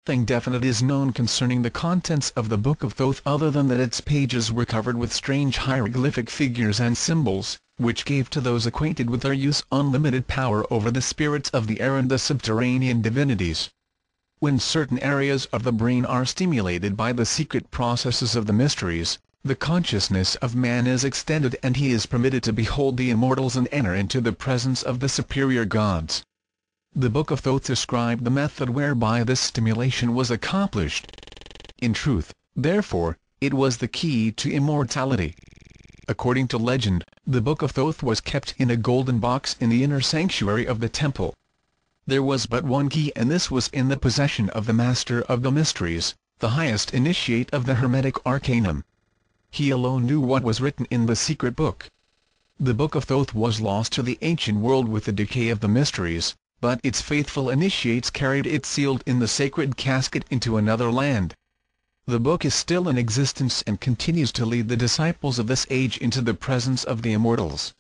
Nothing definite is known concerning the contents of the Book of Thoth other than that its pages were covered with strange hieroglyphic figures and symbols, which gave to those acquainted with their use unlimited power over the spirits of the air and the subterranean divinities. When certain areas of the brain are stimulated by the secret processes of the mysteries, the consciousness of man is extended and he is permitted to behold the immortals and enter into the presence of the superior gods. The Book of Thoth described the method whereby this stimulation was accomplished. In truth, therefore, it was the key to immortality. According to legend, the Book of Thoth was kept in a golden box in the inner sanctuary of the temple. There was but one key, and this was in the possession of the Master of the Mysteries, the highest initiate of the Hermetic Arcanum. He alone knew what was written in the secret book. The Book of Thoth was lost to the ancient world with the decay of the mysteries, but its faithful initiates carried it sealed in the sacred casket into another land. The book is still in existence and continues to lead the disciples of this age into the presence of the immortals.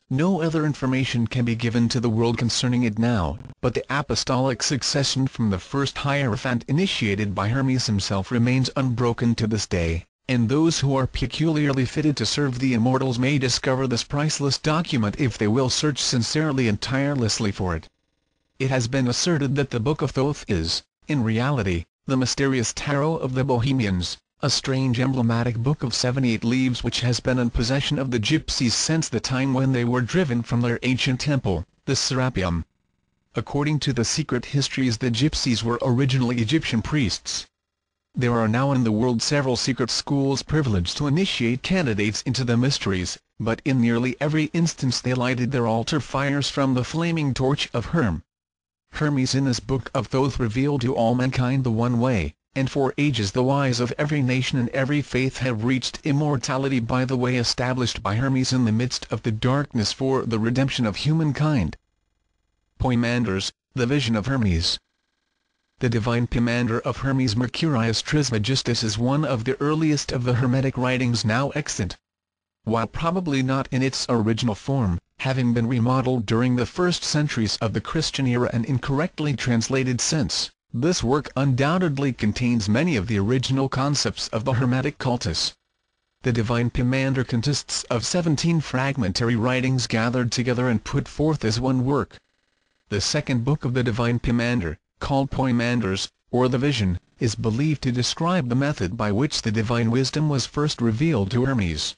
No other information can be given to the world concerning it now, but the apostolic succession from the first Hierophant initiated by Hermes himself remains unbroken to this day, and those who are peculiarly fitted to serve the immortals may discover this priceless document if they will search sincerely and tirelessly for it. It has been asserted that the Book of Thoth is, in reality, the mysterious Tarot of the Bohemians, a strange emblematic book of 78 leaves which has been in possession of the gypsies since the time when they were driven from their ancient temple, the Serapeum. According to the secret histories, the gypsies were originally Egyptian priests. There are now in the world several secret schools privileged to initiate candidates into the mysteries, but in nearly every instance they lighted their altar fires from the flaming torch of Hermes in this Book of Thoth revealed to all mankind the one way, and for ages the wise of every nation and every faith have reached immortality by the way established by Hermes in the midst of the darkness for the redemption of humankind. Poimandres, the Vision of Hermes. The divine poimander of Hermes Mercurius Trismegistus is one of the earliest of the Hermetic writings now extant. While probably not in its original form, having been remodeled during the first centuries of the Christian era and incorrectly translated since, this work undoubtedly contains many of the original concepts of the Hermetic cultus. The Divine Poimander consists of 17 fragmentary writings gathered together and put forth as one work. The second book of the Divine Poimander, called Poimandres, or the Vision, is believed to describe the method by which the divine wisdom was first revealed to Hermes.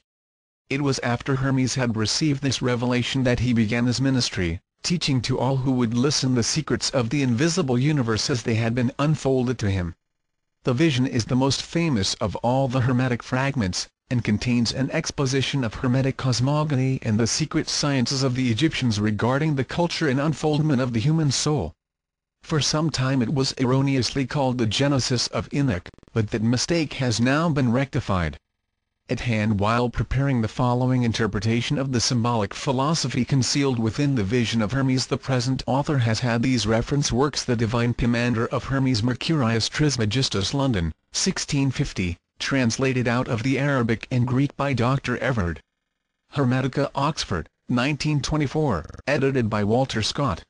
It was after Hermes had received this revelation that he began his ministry, teaching to all who would listen the secrets of the invisible universe as they had been unfolded to him. The Vision is the most famous of all the Hermetic fragments, and contains an exposition of Hermetic cosmogony and the secret sciences of the Egyptians regarding the culture and unfoldment of the human soul. For some time it was erroneously called the Genesis of Enoch, but that mistake has now been rectified. At hand, while preparing the following interpretation of the symbolic philosophy concealed within the Vision of Hermes, the present author has had these reference works: The Divine Poimander of Hermes Mercurius Trismegistus, London, 1650, translated out of the Arabic and Greek by Dr. Everard. Hermetica, Oxford, 1924, edited by Walter Scott.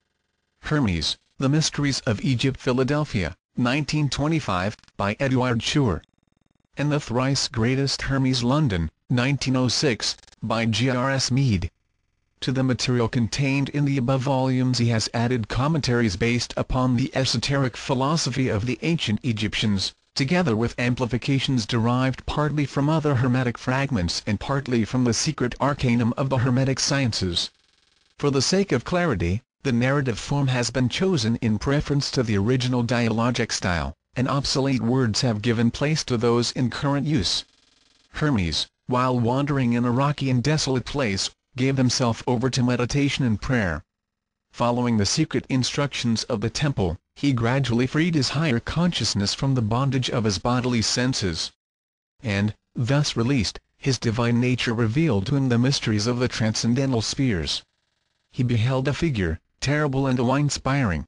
Hermes, The Mysteries of Egypt, Philadelphia, 1925, by Eduard Schur. And the Thrice Greatest Hermes, London, 1906, by G.R.S. Mead. To the material contained in the above volumes he has added commentaries based upon the esoteric philosophy of the ancient Egyptians, together with amplifications derived partly from other Hermetic fragments and partly from the secret arcanum of the Hermetic sciences. For the sake of clarity, the narrative form has been chosen in preference to the original dialogic style, and obsolete words have given place to those in current use. Hermes, while wandering in a rocky and desolate place, gave himself over to meditation and prayer. Following the secret instructions of the temple, he gradually freed his higher consciousness from the bondage of his bodily senses. And, thus released, his divine nature revealed to him the mysteries of the transcendental spheres. He beheld a figure, terrible and awe-inspiring.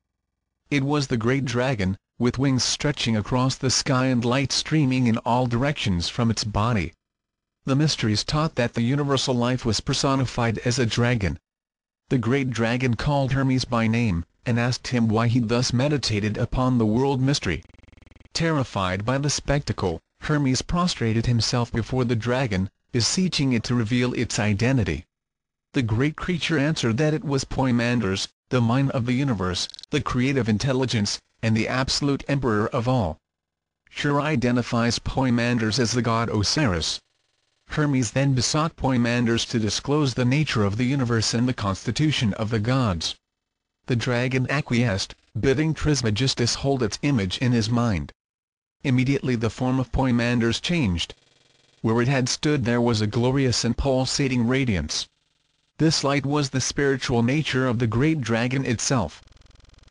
It was the great dragon, with wings stretching across the sky and light streaming in all directions from its body. The mysteries taught that the universal life was personified as a dragon. The great dragon called Hermes by name, and asked him why he thus meditated upon the world mystery. Terrified by the spectacle, Hermes prostrated himself before the dragon, beseeching it to reveal its identity. The great creature answered that it was Poimandres, the mind of the universe, the creative intelligence, and the absolute emperor of all. Sure identifies Poimandres as the god Osiris. Hermes then besought Poimandres to disclose the nature of the universe and the constitution of the gods. The dragon acquiesced, bidding Trismegistus hold its image in his mind. Immediately the form of Poimandres changed. Where it had stood there was a glorious and pulsating radiance. This light was the spiritual nature of the great dragon itself.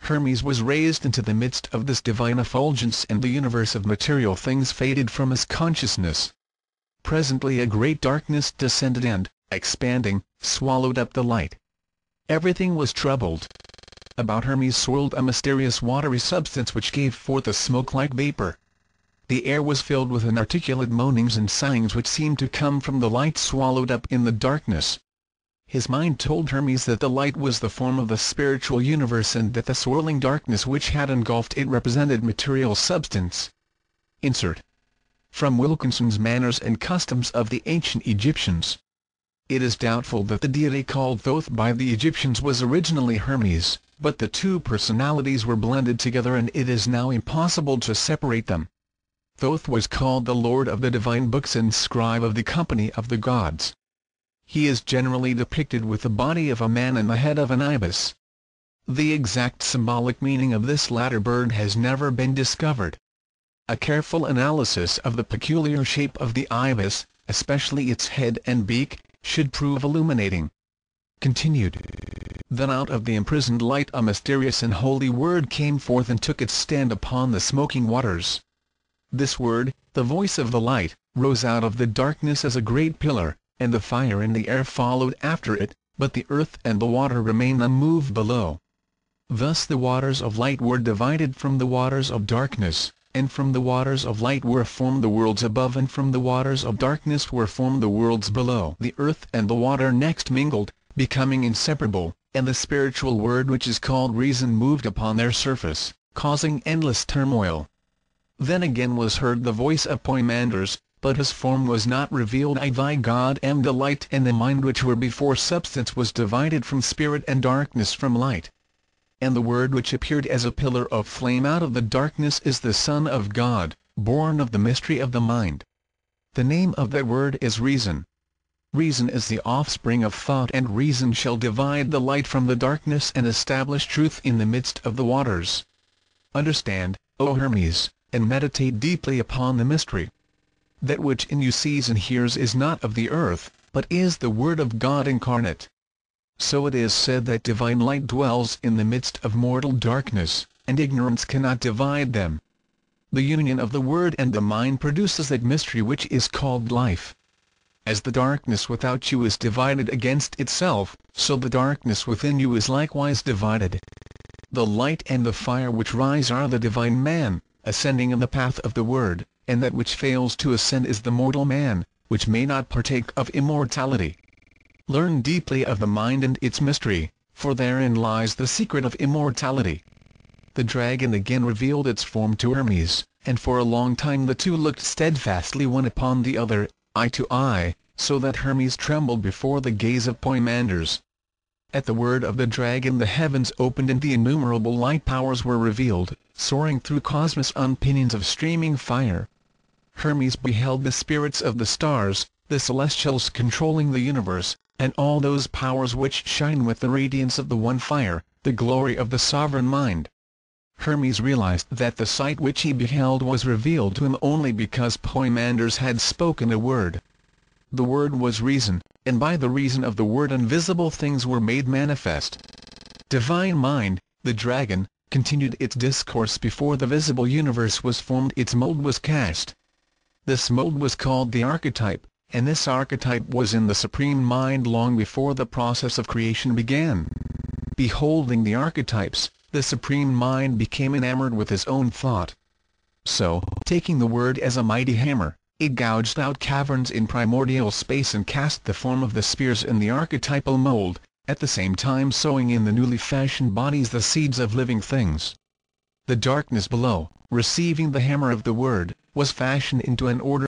Hermes was raised into the midst of this divine effulgence, and the universe of material things faded from his consciousness. Presently a great darkness descended and, expanding, swallowed up the light. Everything was troubled. About Hermes swirled a mysterious watery substance which gave forth a smoke-like vapor. The air was filled with inarticulate moanings and sighings which seemed to come from the light swallowed up in the darkness. His mind told Hermes that the light was the form of the spiritual universe and that the swirling darkness which had engulfed it represented material substance. Insert. From Wilkinson's Manners and Customs of the Ancient Egyptians. It is doubtful that the deity called Thoth by the Egyptians was originally Hermes, but the two personalities were blended together and it is now impossible to separate them. Thoth was called the Lord of the Divine Books and Scribe of the Company of the Gods. He is generally depicted with the body of a man and the head of an ibis. The exact symbolic meaning of this latter bird has never been discovered. A careful analysis of the peculiar shape of the ibis, especially its head and beak, should prove illuminating. Continued. Then out of the imprisoned light a mysterious and holy word came forth and took its stand upon the smoking waters. This word, the voice of the light, rose out of the darkness as a great pillar, and the fire and the air followed after it, but the earth and the water remained unmoved below. Thus the waters of light were divided from the waters of darkness, and from the waters of light were formed the worlds above, and from the waters of darkness were formed the worlds below. The earth and the water next mingled, becoming inseparable, and the spiritual word which is called reason moved upon their surface, causing endless turmoil. Then again was heard the voice of Poimandres, but his form was not revealed. I thy God am the light, and the mind which were before substance was divided from spirit, and darkness from light. And the word which appeared as a pillar of flame out of the darkness is the Son of God, born of the mystery of the mind. The name of that word is reason. Reason is the offspring of thought, and reason shall divide the light from the darkness and establish truth in the midst of the waters. Understand, O Hermes, and meditate deeply upon the mystery. That which in you sees and hears is not of the earth, but is the Word of God incarnate. So it is said that divine light dwells in the midst of mortal darkness, and ignorance cannot divide them. The union of the Word and the mind produces that mystery which is called life. As the darkness without you is divided against itself, so the darkness within you is likewise divided. The light and the fire which rise are the divine man, ascending in the path of the Word, and that which fails to ascend is the mortal man, which may not partake of immortality. Learn deeply of the mind and its mystery, for therein lies the secret of immortality. The dragon again revealed its form to Hermes, and for a long time the two looked steadfastly one upon the other, eye to eye, so that Hermes trembled before the gaze of Poimandres. At the word of the dragon the heavens opened and the innumerable light powers were revealed, soaring through cosmos on pinions of streaming fire. Hermes beheld the spirits of the stars, the celestials controlling the universe, and all those powers which shine with the radiance of the one fire, the glory of the sovereign mind. Hermes realized that the sight which he beheld was revealed to him only because Poimandres had spoken a word. The word was reason, and by the reason of the word invisible things were made manifest. Divine Mind, the dragon, continued its discourse before the visible universe was formed, its mold was cast. This mold was called the archetype, and this archetype was in the Supreme Mind long before the process of creation began. Beholding the archetypes, the Supreme Mind became enamored with his own thought. So, taking the word as a mighty hammer, it gouged out caverns in primordial space and cast the form of the spheres in the archetypal mold, at the same time sowing in the newly fashioned bodies the seeds of living things. The darkness below, receiving the hammer of the Word, was fashioned into an order